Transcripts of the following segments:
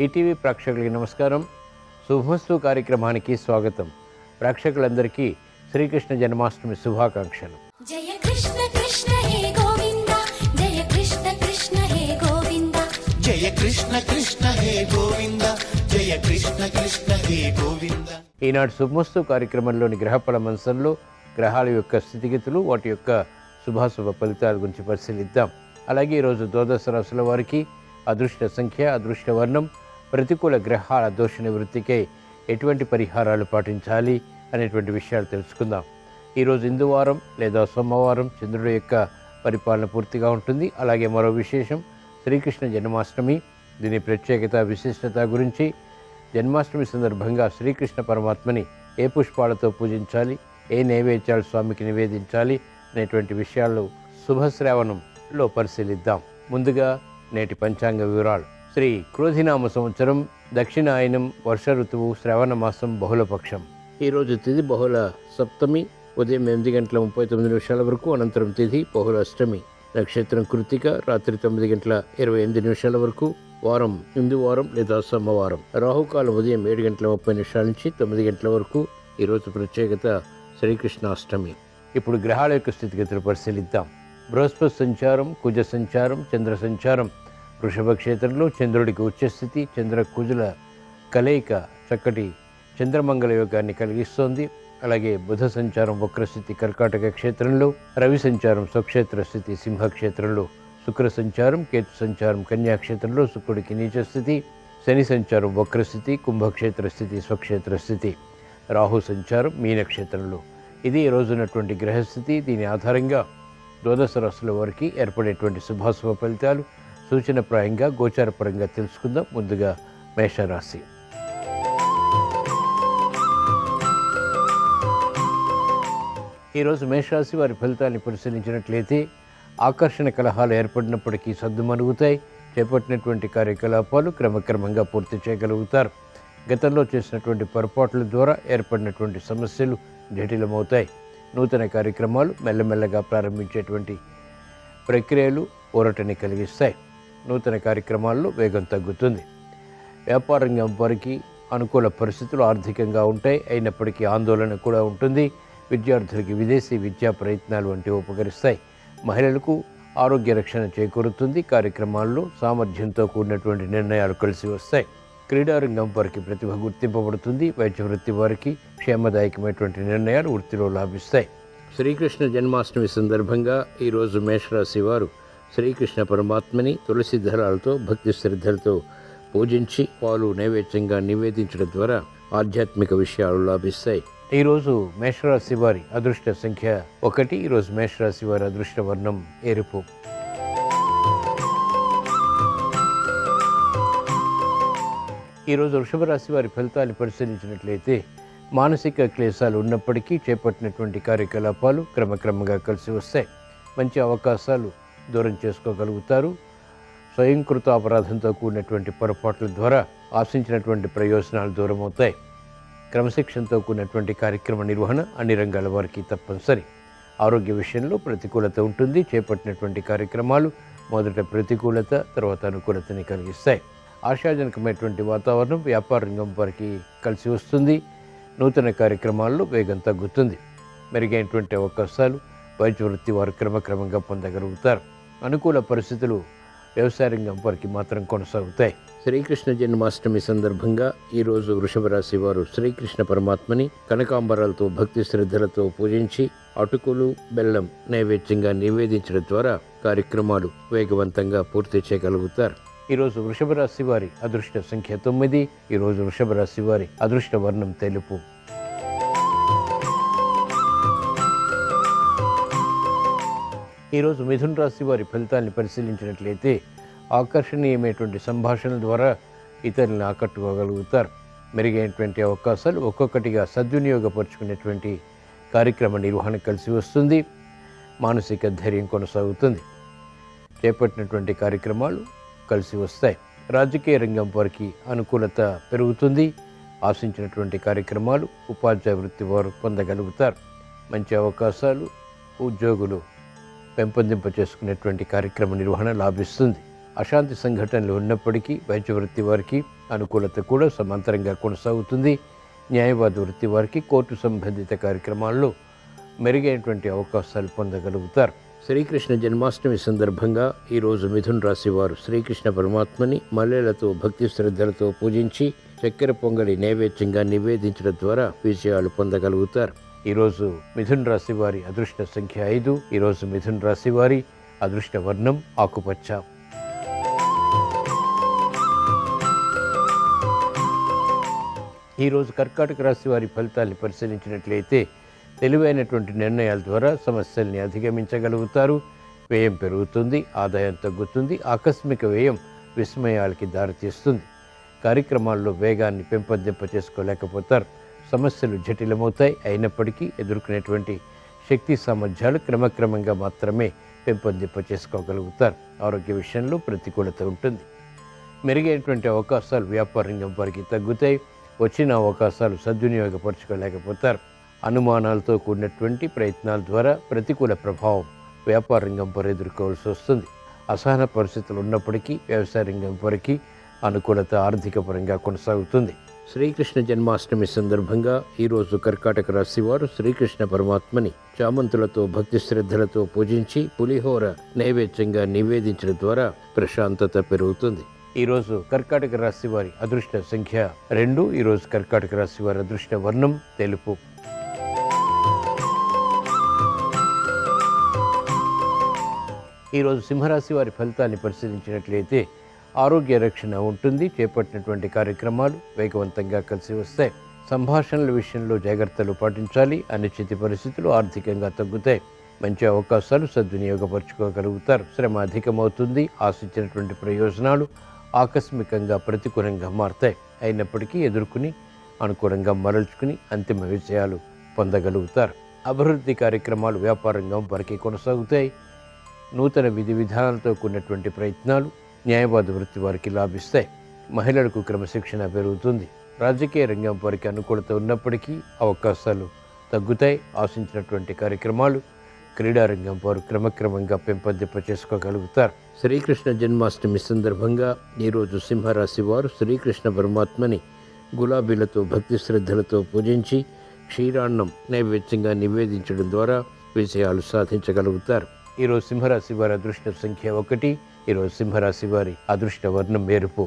ETV ప్రేక్షకులకి నమస్కారం. శుభమస్తు కార్యక్రమానికి స్వాగతం. ప్రేక్షకులందరికీ శ్రీకృష్ణ జన్మాష్టమి శుభాకాంక్షలు. జయ కృష్ణ కృష్ణ హే గోవింద, జయ కృష్ణ కృష్ణ హే గోవింద, జయ కృష్ణ కృష్ణ హే గోవింద, జయ కృష్ణ కృష్ణ హే గోవింద. ఈనాడు శుభమస్తు కార్యక్రమంలోని గ్రహఫల మంచంలో గ్రహాల యొక్క స్థితిగతులు, వాటి యొక్క శుభాశుభ ఫలితాల గురించి పరిశీలిద్దాం. అలాగే ఈరోజు ద్వాదశ రాశుల వారికి అదృష్ట సంఖ్య, అదృష్ట వర్ణం, ప్రతికూల గ్రహాల దోష నివృత్తికై ఎటువంటి పరిహారాలు పాటించాలి అనేటువంటి విషయాలు తెలుసుకుందాం. ఈరోజు ఇందువారం లేదా సోమవారం చంద్రుడి యొక్క పరిపాలన పూర్తిగా ఉంటుంది. అలాగే మరో విశేషం శ్రీకృష్ణ జన్మాష్టమి, దీని ప్రత్యేకత విశిష్టత గురించి, జన్మాష్టమి సందర్భంగా శ్రీకృష్ణ పరమాత్మని ఏ పుష్పాలతో పూజించాలి, ఏ నైవేద్యాలు స్వామికి నివేదించాలి అనేటువంటి విషయాలు శుభశ్రావణంలో పరిశీలిద్దాం. ముందుగా నేటి పంచాంగ వివరాలు. శ్రీ క్రోధినామ సంవత్సరం, దక్షిణాయనం, వర్ష ఋతువు, శ్రావణ మాసం, బహుళపక్షం. ఈరోజు తిథి బహుళ సప్తమి, ఉదయం 8:39 వరకు. అనంతరం తిథి బహుళ అష్టమి. నక్షత్రం కృత్తిక, రాత్రి 9:28 వరకు. వారం ఇందువారం లేదా సోమవారం. రాహుకాలం ఉదయం 7:30 నుంచి 9 వరకు. ఈరోజు ప్రత్యేకత శ్రీకృష్ణాష్టమి. ఇప్పుడు గ్రహాల యొక్క స్థితిగతులు పరిశీలిద్దాం. బృహస్పతి సంచారం, కుజ సంచారం, చంద్ర సంచారం వృషభ క్షేత్రంలో, చంద్రుడికి ఉచ్చస్థితి, చంద్ర కుజుల కలయిక చక్కటి చంద్రమంగళ యోగాన్ని కలిగిస్తోంది. అలాగే బుధ సంచారం వక్రస్థితి కర్కాటక క్షేత్రంలో, రవి సంచారం స్వక్షేత్ర స్థితి సింహక్షేత్రంలో, శుక్ర సంచారం, కేతు సంచారం కన్యాక్షేత్రంలో, శుక్రుడికి నీచస్థితి, శని సంచారం వక్రస్థితి కుంభక్షేత్ర స్థితి స్వక్షేత్ర స్థితి, రాహు సంచారం మీనక్షేత్రంలో. ఇది ఈ రోజున్నటువంటి గ్రహస్థితి. దీని ఆధారంగా ద్వాదశ రాశుల వారికి ఏర్పడేటువంటి శుభాశుభ ఫలితాలు సూచనప్రాయంగా గోచారపరంగా తెలుసుకుందాం. ముందుగా మేషరాశి. ఈరోజు మేషరాశి వారి ఫలితాన్ని పరిశీలించినట్లయితే ఆకర్షణ కలహాలు ఏర్పడినప్పటికీ సద్దుమణుగుతాయి. చేపట్టినటువంటి కార్యకలాపాలు క్రమక్రమంగా పూర్తి చేయగలుగుతారు. గతంలో చేసినటువంటి పొరపాట్ల ద్వారా ఏర్పడినటువంటి సమస్యలు జటిలమవుతాయి. నూతన కార్యక్రమాలు మెల్లమెల్లగా ప్రారంభించేటువంటి ప్రక్రియలు ఊరటని కలిగిస్తాయి. నూతన కార్యక్రమాల్లో వేగం తగ్గుతుంది. వ్యాపార రంగం వారికి అనుకూల పరిస్థితులు ఆర్థికంగా ఉంటాయి. అయినప్పటికీ ఆందోళన కూడా ఉంటుంది. విద్యార్థులకి విదేశీ విద్యా ప్రయత్నాలు వంటివి ఉపకరిస్తాయి. మహిళలకు ఆరోగ్య రక్షణ చేకూరుతుంది. కార్యక్రమాల్లో సామర్థ్యంతో కూడినటువంటి నిర్ణయాలు కలిసి వస్తాయి. క్రీడారంగం వారికి ప్రతిభ గుర్తింపబడుతుంది. వైద్య వృత్తి వారికి క్షేమదాయకమైనటువంటి నిర్ణయాలు వృత్తిలో లాభిస్తాయి. శ్రీకృష్ణ జన్మాష్టమి సందర్భంగా ఈరోజు మేషరాశి వారు శ్రీకృష్ణ పరమాత్మని తులసి దళాలతో భక్తి శ్రద్ధలతో పూజించి పాలు నైవేద్యంగా నివేదించడం ద్వారా ఆధ్యాత్మిక విషయాలు లాభిస్తాయి. ఈరోజు మేషరాశి వారి అదృష్ట సంఖ్య 1. ఈరోజు మేషరాశి వారి అదృష్ట వర్ణం ఎరుపు. ఈరోజు వృషభ రాశి వారి ఫలితాన్ని పరిశీలించినట్లయితే మానసిక క్లేశాలు ఉన్నప్పటికీ చేపట్టినటువంటి కార్యకలాపాలు క్రమక్రమంగా కలిసి వస్తాయి. మంచి అవకాశాలు దూరం చేసుకోగలుగుతారు. స్వయంకృత అపరాధంతో కూడినటువంటి పొరపాట్ల ద్వారా ఆశించినటువంటి ప్రయోజనాలు దూరం అవుతాయి. క్రమశిక్షణతో కూడినటువంటి కార్యక్రమ నిర్వహణ అన్ని రంగాల వారికి తప్పనిసరి. ఆరోగ్య విషయంలో ప్రతికూలత ఉంటుంది. చేపట్టినటువంటి కార్యక్రమాలు మొదట ప్రతికూలత, తర్వాత అనుకూలతని కలిగిస్తాయి. ఆశాజనకమైనటువంటి వాతావరణం వ్యాపార రంగం వారికి కలిసి వస్తుంది. నూతన కార్యక్రమాల్లో వేగం తగ్గుతుంది. మెరుగైనటువంటి అవకాశాలు వైద్య వృత్తి వారు క్రమక్రమంగా పొందగలుగుతారు. అనుకూల పరిస్థితులు వ్యవసాయ రంగం వారికి మాత్రం కొనసాగుతాయి. శ్రీకృష్ణ జన్మాష్టమి సందర్భంగా ఈరోజు వృషభ రాశి వారు శ్రీకృష్ణ పరమాత్మని కనకాంబరాలతో భక్తి శ్రద్ధలతో పూజించి అటుకులు, బెల్లం నైవేద్యంగా నివేదించడం ద్వారా కార్యక్రమాలు వేగవంతంగా పూర్తి చేయగలుగుతారు. ఈరోజు వృషభ రాశి వారి అదృష్ట సంఖ్య 9. ఈరోజు వృషభ రాశి వారి అదృష్ట వర్ణం తెలుపు. ఈరోజు మిథున రాశి వారి ఫలితాన్ని పరిశీలించినట్లయితే ఆకర్షణీయమైనటువంటి సంభాషణల ద్వారా ఇతరులను ఆకట్టుకోగలుగుతారు. మెరుగైనటువంటి అవకాశాలు ఒక్కొక్కటిగా సద్వినియోగపరుచుకునేటువంటి కార్యక్రమ నిర్వహణ కలిసి వస్తుంది. మానసిక ధైర్యం కొనసాగుతుంది. చేపట్టినటువంటి కార్యక్రమాలు కలిసి వస్తాయి. రాజకీయ రంగం వారికి అనుకూలత పెరుగుతుంది. ఆశించినటువంటి కార్యక్రమాలు ఉపాధ్యాయ వృత్తి వారు పొందగలుగుతారు. మంచి అవకాశాలు ఉద్యోగులు పెంపొందింప చేసుకునేటువంటి కార్యక్రమ నిర్వహణ లాభిస్తుంది. అశాంతి సంఘటనలు ఉన్నప్పటికీ వైద్య వృత్తి వారికి అనుకూలత కూడా సమాంతరంగా కొనసాగుతుంది. న్యాయవాద వృత్తి వారికి కోర్టు సంబంధిత కార్యక్రమాల్లో మెరుగైనటువంటి అవకాశాలు పొందగలుగుతారు. శ్రీకృష్ణ జన్మాష్టమి సందర్భంగా ఈరోజు మిథున రాశి వారు శ్రీకృష్ణ పరమాత్మని మల్లెలతో భక్తి శ్రద్ధలతో పూజించి చక్కెర పొంగలి నైవేద్యంగా నివేదించడం ద్వారా విజయాలు పొందగలుగుతారు. ఈరోజు మిథున రాశి వారి అదృష్ట సంఖ్య 5. ఈరోజు మిథున రాశి వారి అదృష్ట వర్ణం ఆకుపచ్చ. ఈరోజు కర్కాటక రాశి వారి ఫలితాన్ని పరిశీలించినట్లయితే తెలివైనటువంటి నిర్ణయాల ద్వారా సమస్యల్ని అధిగమించగలుగుతారు. వ్యయం పెరుగుతుంది, ఆదాయం తగ్గుతుంది. ఆకస్మిక వ్యయం విస్మయాలకి దారితీస్తుంది. కార్యక్రమాల్లో వేగాన్ని పెంపొందింప చేసుకోలేకపోతారు. సమస్యలు జటిలమవుతాయి. అయినప్పటికీ ఎదుర్కొనేటువంటి శక్తి సామర్థ్యాలు క్రమక్రమంగా మాత్రమే పెంపొందింప చేసుకోగలుగుతారు. ఆరోగ్య విషయంలో ప్రతికూలత ఉంటుంది. మెరుగైనటువంటి అవకాశాలు వ్యాపార రంగం వారికి తగ్గుతాయి. వచ్చిన అవకాశాలు సద్వినియోగపరచుకోలేకపోతారు. అనుమానాలతో కూడినటువంటి ప్రయత్నాల ద్వారా ప్రతికూల ప్రభావం వ్యాపార రంగం వారు ఎదుర్కోవాల్సి వస్తుంది. అసహన పరిస్థితులు ఉన్నప్పటికీ వ్యవసాయ రంగం వారికి అనుకూలత ఆర్థిక పరంగా కొనసాగుతుంది. శ్రీకృష్ణ జన్మాష్టమి సందర్భంగా ఈరోజు కర్కాటక రాశి వారు శ్రీకృష్ణ పరమాత్మని చామంతులతో భక్తి శ్రద్ధలతో పూజించి పులిహోర నైవేద్యంగా నివేదించడం ద్వారా ప్రశాంతత పెరుగుతుంది. ఈరోజు కర్కాటక రాశి వారి అదృష్ట సంఖ్య 2. ఈరోజు కర్కాటక రాశి వారి అదృష్ట వర్ణం తెలుపు. ఈరోజు సింహరాశి వారి ఫలితాన్ని పరిశీలించినట్లయితే ఆరోగ్య రక్షణ ఉంటుంది. చేపట్టినటువంటి కార్యక్రమాలు వేగవంతంగా కలిసి వస్తాయి. సంభాషణల విషయంలో జాగ్రత్తలు పాటించాలి. అనిశ్చిత పరిస్థితులు ఆర్థికంగా తగ్గుతాయి. మంచి అవకాశాలు సద్వినియోగపరచుకోగలుగుతారు. శ్రమ అధికమవుతుంది. ఆశించినటువంటి ప్రయోజనాలు ఆకస్మికంగా ప్రతికూలంగా మారతాయి. అయినప్పటికీ ఎదుర్కొని అనుకూలంగా మరల్చుకుని అంతిమ విజయాలు పొందగలుగుతారు. అభివృద్ధి కార్యక్రమాలు వ్యాపార రంగం వారికి కొనసాగుతాయి. నూతన విధి విధానాలతో కూడినటువంటి ప్రయత్నాలు న్యాయవాద వృత్తి వారికి లాభిస్తాయి. మహిళలకు క్రమశిక్షణ పెరుగుతుంది. రాజకీయ రంగం వారికి అనుకూలత ఉన్నప్పటికీ అవకాశాలు తగ్గుతాయి. ఆశించినటువంటి కార్యక్రమాలు క్రీడారంగం వారు క్రమక్రమంగా పెంపొందింప చేసుకోగలుగుతారు. శ్రీకృష్ణ జన్మాష్టమి సందర్భంగా ఈరోజు సింహరాశి వారు శ్రీకృష్ణ పరమాత్మని గులాబీలతో భక్తి శ్రద్ధలతో పూజించి క్షీరాన్నం నైవేద్యంగా నివేదించడం ద్వారా విజయాలు సాధించగలుగుతారు. ఈరోజు సింహరాశి వారి అదృష్ట సంఖ్య 1. ఈరోజు సింహరాశి వారి అదృష్ట వర్ణం ఎరుపు.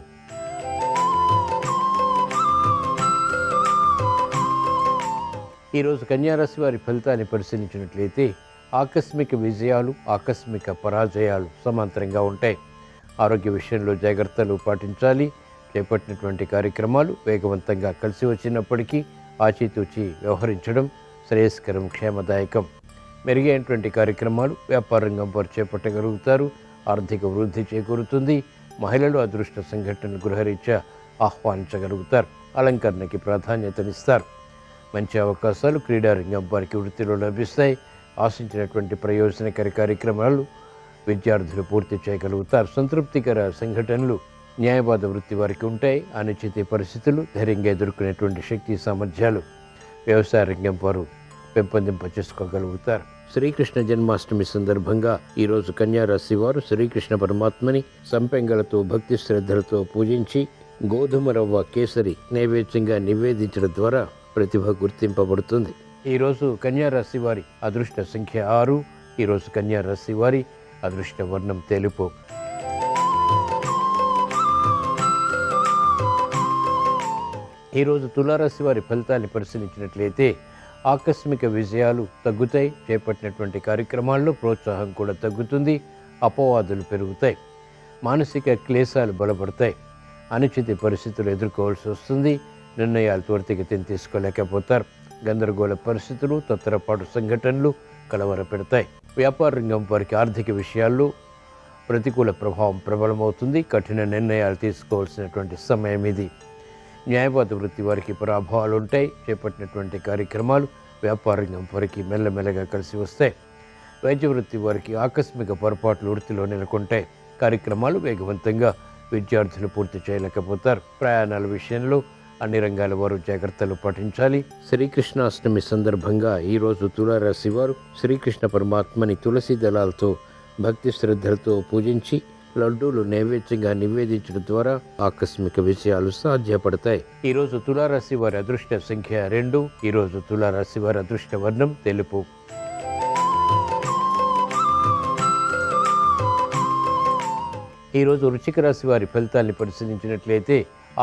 ఈరోజు కన్యారాశి వారి ఫలితాన్ని పరిశీలించినట్లయితే ఆకస్మిక విజయాలు, ఆకస్మిక పరాజయాలు సమాంతరంగా ఉంటాయి. ఆరోగ్య విషయంలో జాగ్రత్తలు పాటించాలి. చేపట్టినటువంటి కార్యక్రమాలు వేగవంతంగా కలిసి వచ్చినప్పటికీ ఆచితూచి వ్యవహరించడం శ్రేయస్కరం, క్షేమదాయకం. మెరుగైనటువంటి కార్యక్రమాలు వ్యాపార రంగం వారు చేపట్టగలుగుతారు. ఆర్థిక వృద్ధి చేకూరుతుంది. మహిళలు అదృష్ట సంఘటనలు గృహరీత్యా ఆహ్వానించగలుగుతారు. అలంకరణకి ప్రాధాన్యతనిస్తారు. మంచి అవకాశాలు క్రీడారంగం వారికి వృత్తిలో లభిస్తాయి. ఆశించినటువంటి ప్రయోజనకర కార్యక్రమాలు విద్యార్థులు పూర్తి చేయగలుగుతారు. సంతృప్తికర సంఘటనలు న్యాయవాద వృత్తి వారికి ఉంటాయి. అనిశ్చిత పరిస్థితులు ధైర్యంగా ఎదుర్కొనేటువంటి శక్తి సామర్థ్యాలు వ్యవసాయ రంగం వారు పెంపొందింప చేసుకోగలుగుతారు. శ్రీకృష్ణ జన్మాష్టమి సందర్భంగా ఈరోజు కన్యారాశి వారు శ్రీకృష్ణ పరమాత్మని సంపెంగలతో భక్తి శ్రద్ధలతో పూజించి గోధుమ రవ్వ కేసరి నైవేద్యంగా నివేదించడం ద్వారా ప్రతిభ గుర్తింపబడుతుంది. ఈరోజు కన్యారాశి వారి అదృష్ట సంఖ్య 6. ఈరోజు కన్యారాశి వారి అదృష్ట వర్ణం తెలుపు. ఈరోజు తులారాశి వారి ఫలితాన్ని పరిశీలించినట్లయితే ఆకస్మిక విజయాలు తగ్గుతాయి. చేపట్టినటువంటి కార్యక్రమాల్లో ప్రోత్సాహం కూడా తగ్గుతుంది. అపవాదులు పెరుగుతాయి. మానసిక క్లేశాలు బలపడతాయి. అనిశ్చిత పరిస్థితులు ఎదుర్కోవాల్సి వస్తుంది. నిర్ణయాలు త్వరితగతిని తీసుకోలేకపోతారు. గందరగోళ పరిస్థితులు, తొందరపాటు సంఘటనలు కలవరపెడతాయి. వ్యాపార రంగం వారికి ఆర్థిక విషయాల్లో ప్రతికూల ప్రభావం ప్రబలమవుతుంది. కఠిన నిర్ణయాలు తీసుకోవాల్సినటువంటి సమయం ఇది. న్యాయవాద వృత్తి వారికి ప్రభావాలు ఉంటాయి. చేపట్టినటువంటి కార్యక్రమాలు వ్యాపార రంగం వారికి మెల్లమెల్లగా కలిసి వస్తాయి. వైద్య వృత్తి వారికి ఆకస్మిక పొరపాట్లు వృత్తిలో నెలకొంటాయి. కార్యక్రమాలు వేగవంతంగా విద్యార్థులు పూర్తి చేయలేకపోతారు. ప్రయాణాల విషయంలో అన్ని రంగాల వారు జాగ్రత్తలు పాటించాలి. శ్రీకృష్ణాష్టమి సందర్భంగా ఈరోజు తులారాశి వారు శ్రీకృష్ణ పరమాత్మని తులసి దళాలతో భక్తి శ్రద్ధలతో పూజించి లడ్డూలు నైవేద్యంగా నివేదించడం ద్వారా ఆకస్మిక విషయాలు సాధ్యపడతాయి. ఈరోజు తులారాశి వారి అదృష్ట సంఖ్య 2. ఈరోజు తులారాశి వారి అదృష్ట వర్ణం తెలుపు. ఈరోజు వృశ్చిక రాశి వారి ఫలితాన్ని పరిశీలించినట్లయితే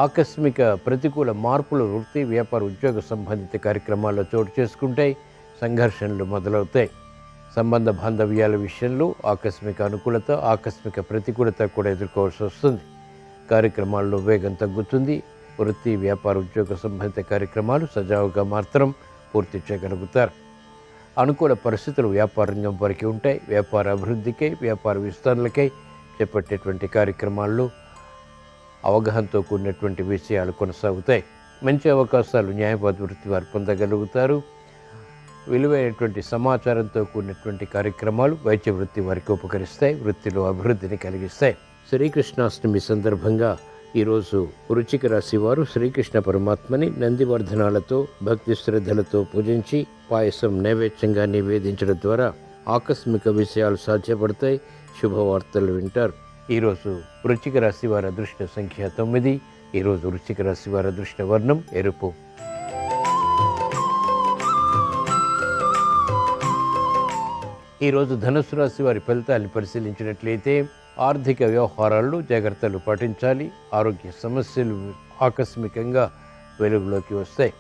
ఆకస్మిక ప్రతికూల మార్పులు వృత్తి, వ్యాపార, ఉద్యోగ సంబంధిత కార్యక్రమాల్లో చోటు చేసుకుంటాయి. సంఘర్షణలు మొదలవుతాయి. సంబంధ బాంధవ్యాల విషయంలో ఆకస్మిక అనుకూలత, ఆకస్మిక ప్రతికూలత కూడా ఎదుర్కోవాల్సి వస్తుంది. కార్యక్రమాల్లో వేగం తగ్గుతుంది. వృత్తి, వ్యాపార, ఉద్యోగ సంబంధిత కార్యక్రమాలు సజావుగా మాత్రం పూర్తి చేయగలుగుతారు. అనుకూల పరిస్థితులు వ్యాపార రంగం వరకు ఉంటాయి. వ్యాపార అభివృద్ధికై, వ్యాపార విస్తరణలకై చేపట్టేటువంటి కార్యక్రమాల్లో అవగాహనతో కూడినటువంటి విషయాలు కొనసాగుతాయి. మంచి అవకాశాలు న్యాయవాద వృత్తి వారు పొందగలుగుతారు. విలువైనటువంటి సమాచారంతో కూడినటువంటి కార్యక్రమాలు వైద్య వృత్తి వారికి ఉపకరిస్తాయి. వృత్తిలో అభివృద్ధిని కలిగిస్తాయి. శ్రీకృష్ణాష్టమి సందర్భంగా ఈరోజు వృశ్చిక రాశి వారు శ్రీకృష్ణ పరమాత్మని నందివర్ధనాలతో భక్తి శ్రద్ధలతో పూజించి పాయసం నైవేద్యంగా నివేదించడం ద్వారా ఆకస్మిక విషయాలు సాధ్యపడతాయి. శుభవార్తలు వింటారు. ఈరోజు వృశ్చిక రాశి వారి అదృష్ట సంఖ్య 9. ఈరోజు వృశ్చిక రాశి వారి అదృష్ట వర్ణం ఎరుపు. ఈరోజు ధనుసు రాశి వారి ఫలితాన్ని పరిశీలించినట్లయితే ఆర్థిక వ్యవహారాల్లో జాగ్రత్తలు పాటించాలి. ఆరోగ్య సమస్యలు ఆకస్మికంగా వెలుగులోకి వస్తాయి.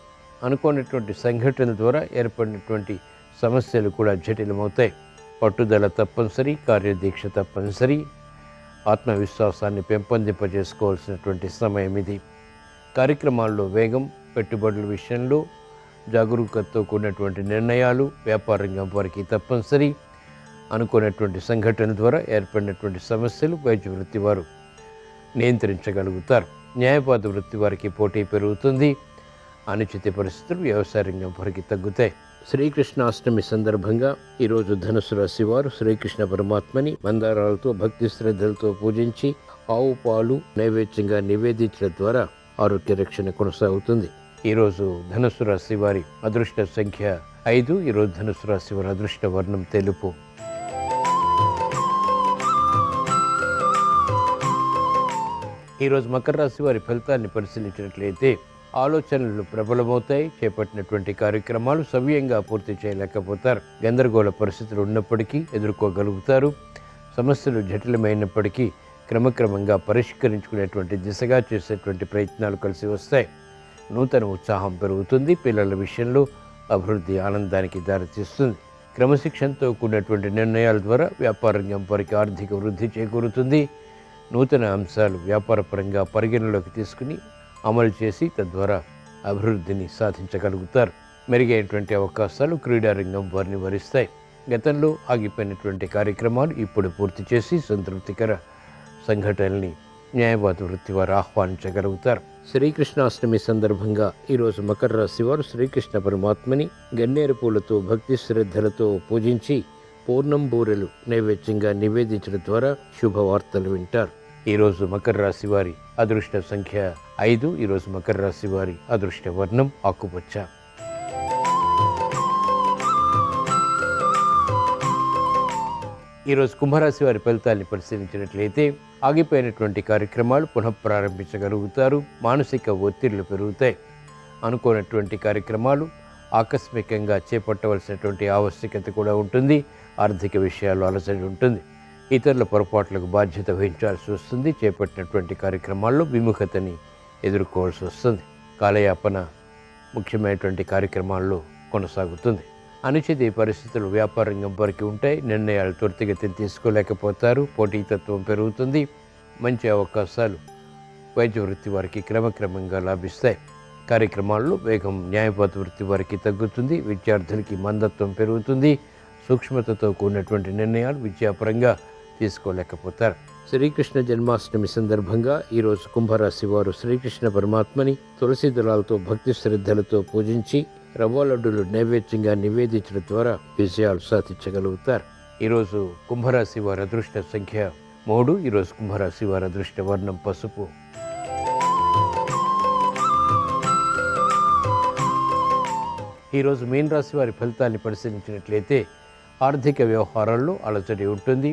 అనుకోనటువంటి సంఘటనల ద్వారా ఏర్పడినటువంటి సమస్యలు కూడా జటిలమవుతాయి. పట్టుదల తప్పనిసరి, కార్యదీక్ష తప్పనిసరి. ఆత్మవిశ్వాసాన్ని పెంపొందింపజేసుకోవాల్సినటువంటి సమయం ఇది. కార్యక్రమాల్లో వేగం, పెట్టుబడుల విషయంలో జాగరూకతతో కూడినటువంటి నిర్ణయాలు వ్యాపార రంగం వారికి తప్పనిసరి. అనుకున్నటువంటి సంఘటనల ద్వారా ఏర్పడినటువంటి సమస్యలు వైద్య వృత్తి వారు నియంత్రించగలుగుతారు. న్యాయవాద వృత్తి వారికి పోటీ పెరుగుతుంది. అనుచిత పరిస్థితులు వ్యవసాయ రంగం వారికి తగ్గుతాయి. శ్రీకృష్ణాష్టమి సందర్భంగా ఈరోజు ధనుసు రాశి వారు శ్రీకృష్ణ పరమాత్మని మందారాలతో భక్తి శ్రద్ధలతో పూజించి ఆవు పాలు నైవేద్యంగా నివేదించడం ద్వారా ఆరోగ్య రక్షణ కొనసాగుతుంది. ఈరోజు ధనుసు రాశి వారి అదృష్ట సంఖ్య 5. ఈరోజు ధనుసు రాశి వారి అదృష్ట వర్ణం తెలుపు. ఈరోజు మకర రాశి వారి ఫలితాన్ని పరిశీలించినట్లయితే ఆలోచనలు ప్రబలమవుతాయి. చేపట్టినటువంటి కార్యక్రమాలు సవ్యంగా పూర్తి చేయలేకపోతారు. గందరగోళ పరిస్థితులు ఉన్నప్పటికీ ఎదుర్కోగలుగుతారు. సమస్యలు జటిలమైనప్పటికీ క్రమక్రమంగా పరిష్కరించుకునేటువంటి దిశగా చేసేటువంటి ప్రయత్నాలు కలిసి వస్తాయి. నూతన ఉత్సాహం పెరుగుతుంది. పిల్లల విషయంలో అభివృద్ధి ఆనందానికి దారితీస్తుంది. క్రమశిక్షణతో కూడినటువంటి నిర్ణయాల ద్వారా వ్యాపార రంగం వారికి ఆర్థిక వృద్ధి చేకూరుతుంది. నూతన అంశాలు వ్యాపారపరంగా పరిగణలోకి తీసుకుని అమలు చేసి తద్వారా అభివృద్ధిని సాధించగలుగుతారు. మెరుగైనటువంటి అవకాశాలు క్రీడారంగం వారిని వరిస్తాయి. గతంలో ఆగిపోయినటువంటి కార్యక్రమాలు ఇప్పుడు పూర్తి చేసి సంతృప్తికర సంఘటనల్ని న్యాయవాద వృత్తి వారు ఆహ్వానించగలుగుతారు. శ్రీకృష్ణాష్టమి సందర్భంగా ఈరోజు మకర రాశి వారు శ్రీకృష్ణ పరమాత్మని గన్నేరు పూలతో భక్తి శ్రద్ధలతో పూజించి పూర్ణం బూరెలు నైవేద్యంగా నివేదించడం ద్వారా శుభవార్తలు వింటారు. ఈరోజు మకర రాశి వారి అదృష్ట సంఖ్య 5. ఈరోజు మకర రాశి వారి అదృష్ట వర్ణం ఆకుపచ్చ. ఈరోజు కుంభరాశి వారి ఫలితాన్ని పరిశీలించినట్లయితే ఆగిపోయినటువంటి కార్యక్రమాలు పునఃప్రారంభించగలుగుతారు. మానసిక ఒత్తిళ్లు పెరుగుతాయి. అనుకోనటువంటి కార్యక్రమాలు ఆకస్మికంగా చేపట్టవలసినటువంటి ఆవశ్యకత కూడా ఉంటుంది. ఆర్థిక విషయాల్లో అలసడి ఉంటుంది. ఇతరుల పొరపాట్లకు బాధ్యత వహించాల్సి వస్తుంది. చేపట్టినటువంటి కార్యక్రమాల్లో విముఖతని ఎదుర్కోవాల్సి వస్తుంది. కాలయాపన ముఖ్యమైనటువంటి కార్యక్రమాల్లో కొనసాగుతుంది. అనుచిత పరిస్థితులు వ్యాపార రంగం వరకు ఉంటాయి. నిర్ణయాలు త్వరితగతిని తీసుకోలేకపోతారు. పోటీతత్వం పెరుగుతుంది. మంచి అవకాశాలు వైద్య వృత్తి వారికి క్రమక్రమంగా లాభిస్తాయి. కార్యక్రమాల్లో వేగం న్యాయవాద వృత్తి వారికి తగ్గుతుంది. విద్యార్థులకి మందత్వం పెరుగుతుంది. సూక్ష్మతతో కూడినటువంటి నిర్ణయాలు విద్యాపరంగా తీసుకోలేకపోతారు. శ్రీకృష్ణ జన్మాష్టమి సందర్భంగా ఈరోజు కుంభరాశి వారు శ్రీకృష్ణ పరమాత్మని తులసి దళాలతో భక్తి శ్రద్ధలతో పూజించి రవ్వ లడ్డులు నైవేద్యంగా నివేదించడం ద్వారా విజయాలు సాధించగలుగుతారు. ఈరోజు కుంభరాశి వారి అదృష్ట సంఖ్య 3. ఈరోజు కుంభరాశి వారి అదృష్ట వర్ణం పసుపు. ఈరోజు మీన రాశి వారి ఫలితాన్ని పరిశీలించినట్లయితే ఆర్థిక వ్యవహారాల్లో అలజడి ఉంటుంది.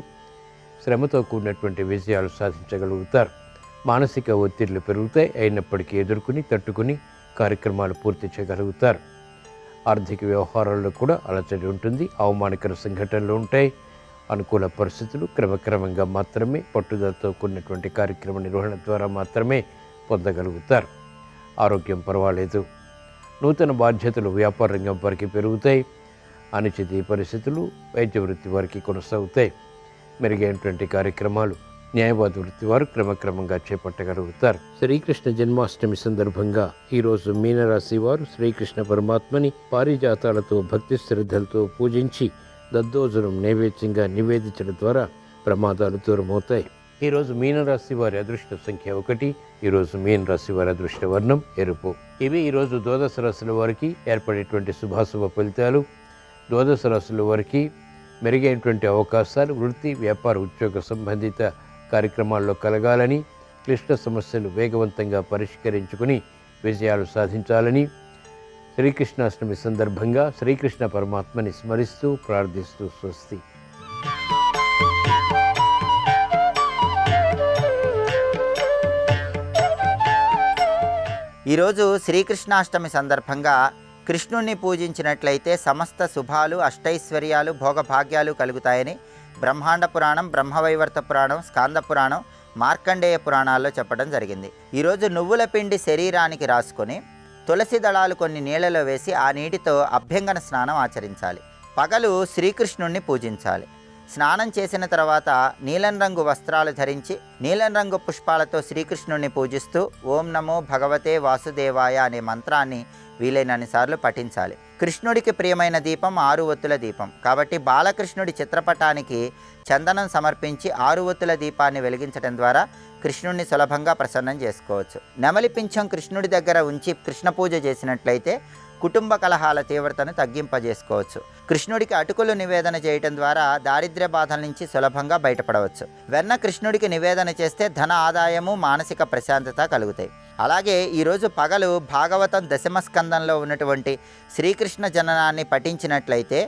శ్రమతో కూడినటువంటి విజయాలు సాధించగలుగుతారు. మానసిక ఒత్తిళ్లు పెరుగుతాయి, అయినప్పటికీ ఎదుర్కొని తట్టుకుని కార్యక్రమాలు పూర్తి చేయగలుగుతారు. ఆర్థిక వ్యవహారాల్లో కూడా అలజడి ఉంటుంది, అవమానకర సంఘటనలు ఉంటాయి. అనుకూల పరిస్థితులు క్రమక్రమంగా మాత్రమే పట్టుదలతో కూడినటువంటి కార్యక్రమ నిర్వహణ ద్వారా మాత్రమే పొందగలుగుతారు. ఆరోగ్యం పర్వాలేదు. నూతన బాధ్యతలు వ్యాపార రంగం వారికి పెరుగుతాయి. అనిశ్చిత పరిస్థితులు వైద్య వృత్తి వారికి కొనసాగుతాయి. మెరుగైనటువంటి కార్యక్రమాలు న్యాయవాద వృత్తి వారు క్రమక్రమంగా చేపట్టగలుగుతారు. శ్రీకృష్ణ జన్మాష్టమి సందర్భంగా ఈరోజు మీనరాశి వారు శ్రీకృష్ణ పరమాత్మని పారిజాతాలతో భక్తి శ్రద్ధలతో పూజించి దద్దోజనం నైవేద్యంగా నివేదించడం ద్వారా ప్రమాదాలు దూరమవుతాయి. ఈరోజు మీనరాశి వారి అదృష్ట సంఖ్య 1. ఈరోజు మీనరాశి వారి అదృష్ట వర్ణం ఎరుపు. ఇవి ఈరోజు ద్వాదశ రాశుల వారికి ఏర్పడేటువంటి శుభాశుభ ఫలితాలు. ద్వాదశ రాశుల వారికి మెరుగైనటువంటి అవకాశాలు వృత్తి, వ్యాపార, ఉద్యోగ సంబంధిత కార్యక్రమాల్లో కలగాలని, క్లిష్ట సమస్యలు వేగవంతంగా పరిష్కరించుకుని విజయాలు సాధించాలని శ్రీకృష్ణాష్టమి సందర్భంగా శ్రీకృష్ణ పరమాత్మని స్మరిస్తూ ప్రార్థిస్తూ స్వస్తి. ఈరోజు శ్రీకృష్ణాష్టమి సందర్భంగా కృష్ణుణ్ణి పూజించినట్లయితే సమస్త శుభాలు, అష్టైశ్వర్యాలు, భోగభాగ్యాలు కలుగుతాయని బ్రహ్మాండ పురాణం, బ్రహ్మవైవర్త పురాణం, స్కాంద పురాణం, మార్కండేయ పురాణాల్లో చెప్పడం జరిగింది. ఈరోజు నువ్వుల పిండి శరీరానికి రాసుకొని తులసి దళాలు కొన్ని నీళ్ళలో వేసి ఆ నీటితో అభ్యంగన స్నానం ఆచరించాలి. పగలు శ్రీకృష్ణుణ్ణి పూజించాలి. స్నానం చేసిన తర్వాత నీలం రంగు వస్త్రాలు ధరించి నీలం రంగు పుష్పాలతో శ్రీకృష్ణుణ్ణి పూజిస్తూ ఓం నమో భగవతే వాసుదేవాయ అనే మంత్రాన్ని వీలైనన్నిసార్లు పఠించాలి. కృష్ణుడికి ప్రియమైన దీపం 6 ఒత్తుల దీపం కాబట్టి బాలకృష్ణుడి చిత్రపటానికి చందనం సమర్పించి 6 ఒత్తుల దీపాన్ని వెలిగించడం ద్వారా కృష్ణుడిని సులభంగా ప్రసన్నం చేసుకోవచ్చు. నెమలి పింఛం కృష్ణుడి దగ్గర ఉంచి కృష్ణ పూజ చేసినట్లయితే కుటుంబ కలహాల తీవ్రతను తగ్గింపజేసుకోవచ్చు. కృష్ణుడికి అటుకులు నివేదన చేయటం ద్వారా దారిద్ర్య బాధల నుంచి సులభంగా బయటపడవచ్చు. వెన్న కృష్ణుడికి నివేదన చేస్తే ధన ఆదాయము, మానసిక ప్రశాంతత కలుగుతాయి. అలాగే ఈరోజు పగలు భాగవతం దశమ స్కందంలో ఉన్నటువంటి శ్రీకృష్ణ జననాన్ని పఠించినట్లయితే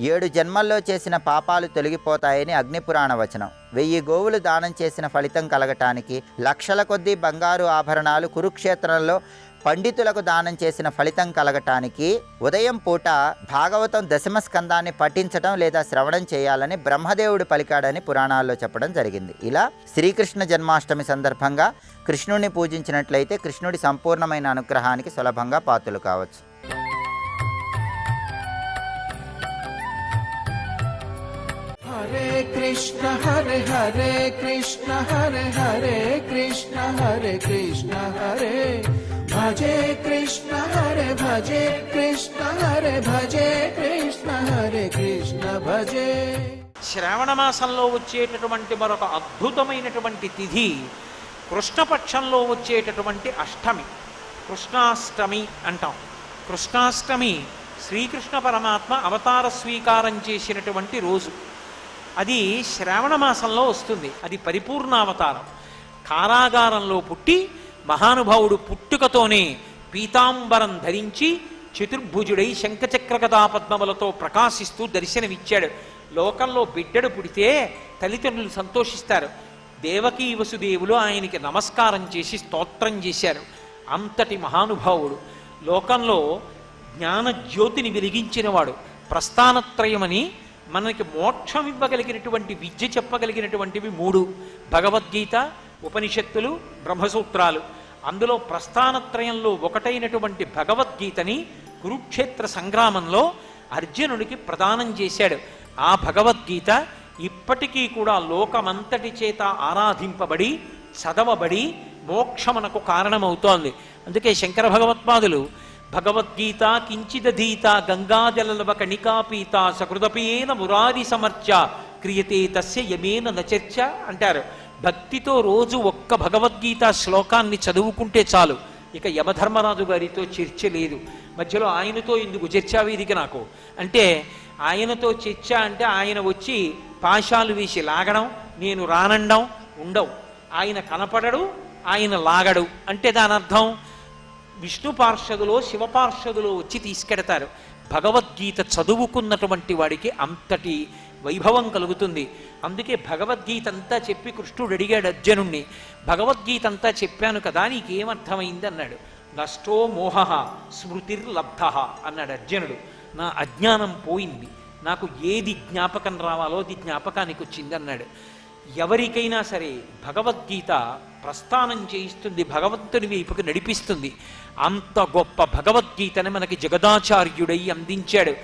7 జన్మల్లో చేసిన పాపాలు తొలగిపోతాయని అగ్నిపురాణ వచనం. 1000 గోవులు దానం చేసిన ఫలితం కలగటానికి, లక్షల కొద్దీ బంగారు ఆభరణాలు కురుక్షేత్రంలో పండితులకు దానం చేసిన ఫలితం కలగటానికి ఉదయం పూట భాగవతం దశమ స్కందాన్ని పఠించడం లేదా శ్రవణం చేయాలని బ్రహ్మదేవుడు పలికాడని పురాణాల్లో చెప్పడం జరిగింది. ఇలా శ్రీకృష్ణ జన్మాష్టమి సందర్భంగా కృష్ణుడిని పూజించినట్లయితే కృష్ణుడి సంపూర్ణమైన అనుగ్రహానికి సులభంగా పాత్రలు కావచ్చు. హరే కృష్ణ హరే హరే కృష్ణ హరే హరే కృష్ణ హరే కృష్ణ హరే భజే కృష్ణ హరే భజే కృష్ణ హరే భజే కృష్ణ హరే కృష్ణ భజే. శ్రావణ మాసంలో వచ్చేటటువంటి మరొక అద్భుతమైనటువంటి తిథి కృష్ణపక్షంలో వచ్చేటటువంటి అష్టమి, కృష్ణాష్టమి అంటాం. కృష్ణాష్టమి శ్రీకృష్ణ పరమాత్మ అవతార స్వీకారం చేసినటువంటి రోజు. అది శ్రావణ మాసంలో వస్తుంది. అది పరిపూర్ణావతారం. కారాగారంలో పుట్టి మహానుభావుడు పుట్టుకతోనే పీతాంబరం ధరించి చతుర్భుజుడై శంఖచక్ర గదాపద్మములతో ప్రకాశిస్తూ దర్శనమిచ్చాడు. లోకంలో బిడ్డడు పుడితే తల్లిదండ్రులు సంతోషిస్తారు. దేవకీ వసుదేవులు ఆయనకి నమస్కారం చేసి స్తోత్రం చేశారు. అంతటి మహానుభావుడు. లోకంలో జ్ఞానజ్యోతిని వెలిగించినవాడు. ప్రస్థానత్రయమని మనకి మోక్షం ఇవ్వగలిగినటువంటి విద్య చెప్పగలిగినటువంటివి 3: భగవద్గీత, ఉపనిషత్తులు, బ్రహ్మసూత్రాలు. అందులో ప్రస్థానత్రయంలో ఒకటైనటువంటి భగవద్గీతని కురుక్షేత్ర సంగ్రామంలో అర్జునుడికి ప్రదానం చేశాడు. ఆ భగవద్గీత ఇప్పటికీ కూడా లోకమంతటి చేత ఆరాధింపబడి చదవబడి మోక్షమునకు కారణమవుతోంది. అందుకే శంకర భగవత్పాదులు భగవద్గీత కించిదధీత గంగాజలలవ కణికాపీత సకృదపీన మురారి సమర్చ క్రియతే తస్య యమేన నచర్చ అంటారు. భక్తితో రోజు ఒక్క భగవద్గీత శ్లోకాన్ని చదువుకుంటే చాలు, ఇక యమధర్మరాజు గారితో చర్చ లేదు. మధ్యలో ఆయనతో ఎందుకు చర్చా వేదిక నాకు అంటే, ఆయనతో చర్చ అంటే ఆయన వచ్చి పాశాలు వేసి లాగడం, నేను రానండం ఉండవు. ఆయన కనపడడు, ఆయన లాగడు. అంటే దాని అర్థం విష్ణు పార్షదులో శివ పార్షదులో వచ్చి తీసుకెడతారు. భగవద్గీత చదువుకున్నటువంటి వాడికి అంతటి వైభవం కలుగుతుంది. అందుకే భగవద్గీత అంతా చెప్పి కృష్ణుడు అడిగాడు అర్జునుణ్ణి, భగవద్గీత అంతా చెప్పాను కదా నీకేమర్థమైంది అన్నాడు. నష్టో మోహ స్మృతిర్లబ్ధ అన్నాడు అర్జునుడు. నా అజ్ఞానం పోయింది, నాకు ఏది జ్ఞాపకం రావాలో అది జ్ఞాపకానికి వచ్చింది అన్నాడు. ఎవరికైనా సరే భగవద్గీత ప్రస్థానం చేయిస్తుంది, భగవంతుని వైపుకి నడిపిస్తుంది. అంత గొప్ప భగవద్గీతని మనకి జగదాచార్యుడై అందించాడు.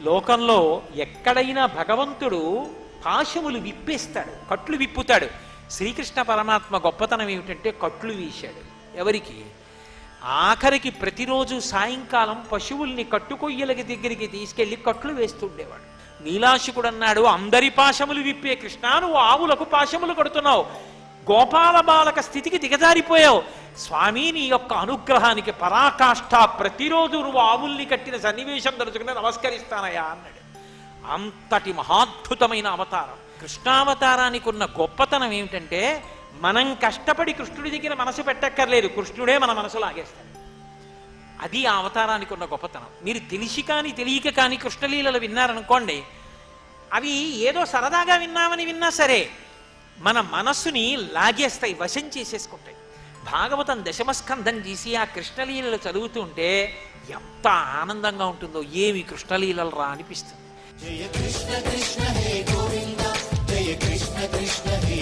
లోకంలో ఎక్కడైనా భగవంతుడు పాశములు విప్పేస్తాడు, కట్లు విప్పుతాడు. శ్రీకృష్ణ పరమాత్మ గొప్పతనం ఏమిటంటే కట్లు వీశాడు. ఎవరికి? ఆఖరికి ప్రతిరోజు సాయంకాలం పశువుల్ని కట్టుకొయ్యలకి దగ్గరికి తీసుకెళ్లి కట్లు వేస్తుండేవాడు. నీలాశకుడు అన్నాడు, అందరి పాశములు విప్పే కృష్ణ, నువ్వు ఆవులకు పాశములు కడుతున్నావు, గోపాల బాలక స్థితికి దిగజారిపోయావు. స్వామి నీ యొక్క అనుగ్రహానికి పరాకాష్ఠ, ప్రతిరోజు నువ్వు ఆవుల్ని కట్టిన సన్నివేశం తలుచుకుని నమస్కరిస్తానయ్యా అన్నాడు. అంతటి మహాద్భుతమైన అవతారం. కృష్ణావతారానికి ఉన్న గొప్పతనం ఏమిటంటే మనం కష్టపడి కృష్ణుడి దగ్గర మనసు పెట్టక్కర్లేదు, కృష్ణుడే మన మనసు లాగేస్తాడు. అది ఆ అవతారానికి ఉన్న గొప్పతనం. మీరు తెలిసి కానీ తెలియక కానీ కృష్ణలీలలు విన్నారనుకోండి, అవి ఏదో సరదాగా విన్నా సరే మన మనస్సుని లాగేస్తాయి, వశం చేసేసుకుంటాయి. భాగవతం దశమస్కంధం చేసి ఆ కృష్ణలీలలు చదువుతుంటే ఎంత ఆనందంగా ఉంటుందో, ఏమి కృష్ణలీలలు రా అనిపిస్తుంది. జయ కృష్ణ కృష్ణ హే గోవింద, జయ కృష్ణ కృష్ణ హే